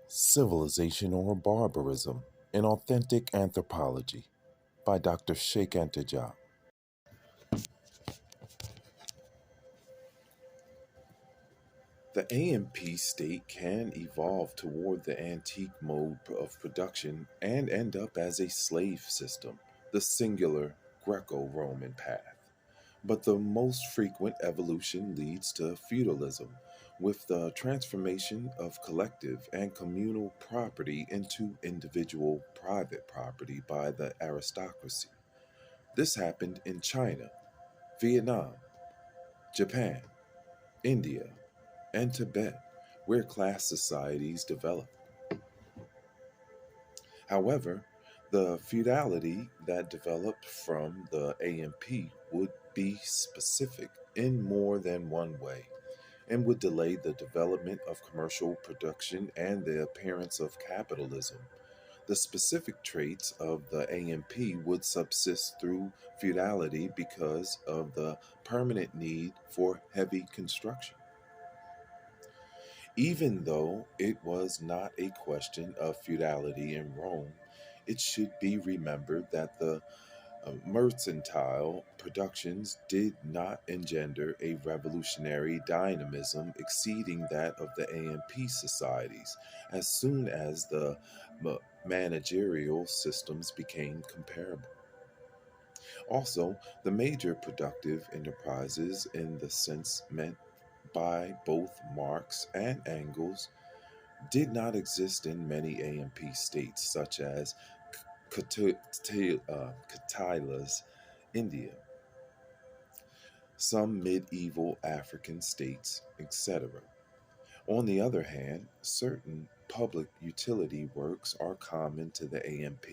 Civilization or Barbarism, an Authentic Anthropology by Dr. Cheikh Anta. The AMP state can evolve toward the antique mode of production and end up as a slave system, the singular Greco Roman path. But the most frequent evolution leads to feudalism, with the transformation of collective and communal property into individual private property by the aristocracy. This happened in China, Vietnam, Japan, India, and Tibet, where class societies developed. However, the feudality that developed from the AMP would be specific in more than one way and would delay the development of commercial production and the appearance of capitalism. The specific traits of the AMP would subsist through feudality because of the permanent need for heavy construction. Even though it was not a question of feudality in Rome, it should be remembered that the mercantile productions did not engender a revolutionary dynamism exceeding that of the AMP societies as soon as the managerial systems became comparable. Also, the major productive enterprises, in the sense meant by both Marx and Engels, did not exist in many AMP states, such as Katila's India, some medieval African states, etc. On the other hand, certain public utility works are common to the AMP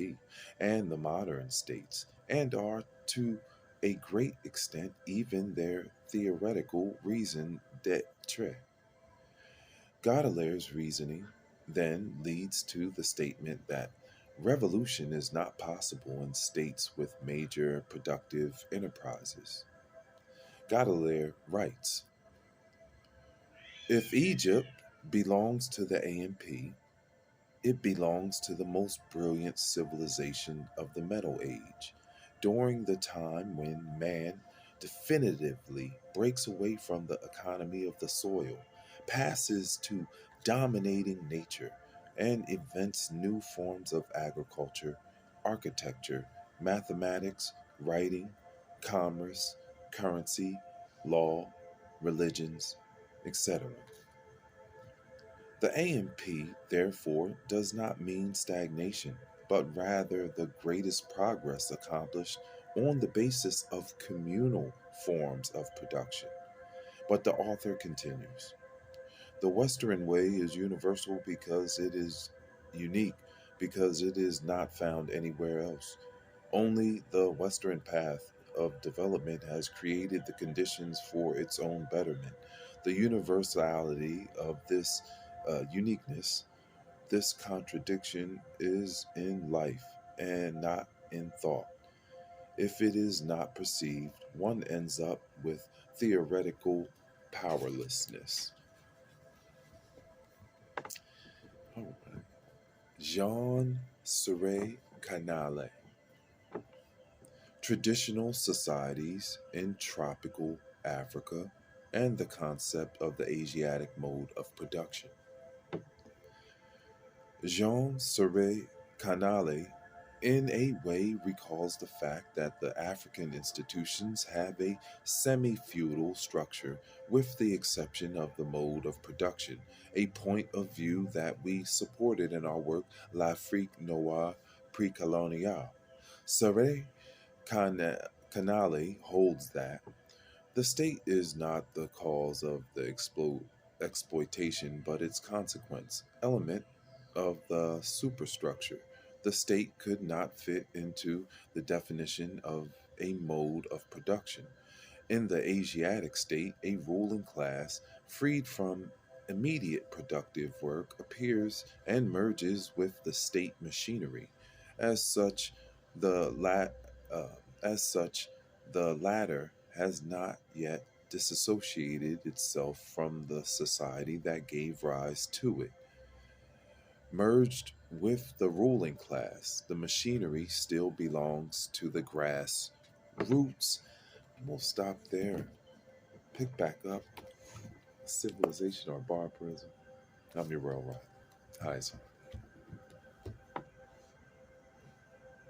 and the modern states, and are to a great extent even their theoretical raison d'etre. Godelaire's reasoning then leads to the statement that revolution is not possible in states with major productive enterprises. Godelaire writes, if Egypt belongs to the AMP, it belongs to the most brilliant civilization of the Middle Age, during the time when man definitively breaks away from the economy of the soil, passes to dominating nature, and invents new forms of agriculture, architecture, mathematics, writing, commerce, currency, law, religions, etc. The AMP, therefore, does not mean stagnation, but rather the greatest progress accomplished on the basis of communal forms of production. But the author continues, the Western way is universal because it is unique, because it is not found anywhere else. Only the Western path of development has created the conditions for its own betterment. The universality of this uniqueness, this contradiction, is in life and not in thought. If it is not perceived, one ends up with theoretical powerlessness. All right. Jean Serre Canale. Traditional societies in tropical Africa and the concept of the Asiatic mode of production. Jean Serre Canale, in a way, recalls the fact that the African institutions have a semi feudal structure, with the exception of the mode of production, a point of view that we supported in our work L'Afrique Noire Précoloniale. Serre Canale holds that the state is not the cause of the exploitation, but its consequence, element of the superstructure. The state could not fit into the definition of a mode of production. In the Asiatic state, a ruling class, freed from immediate productive work, appears and merges with the state machinery. As such, the uh, as such, the latter has not yet disassociated itself from the society that gave rise to it. Merged with the ruling class, the machinery still belongs to the grass roots. We'll stop there. Pick back up civilization or barbarism. I'm Uriel. Hi,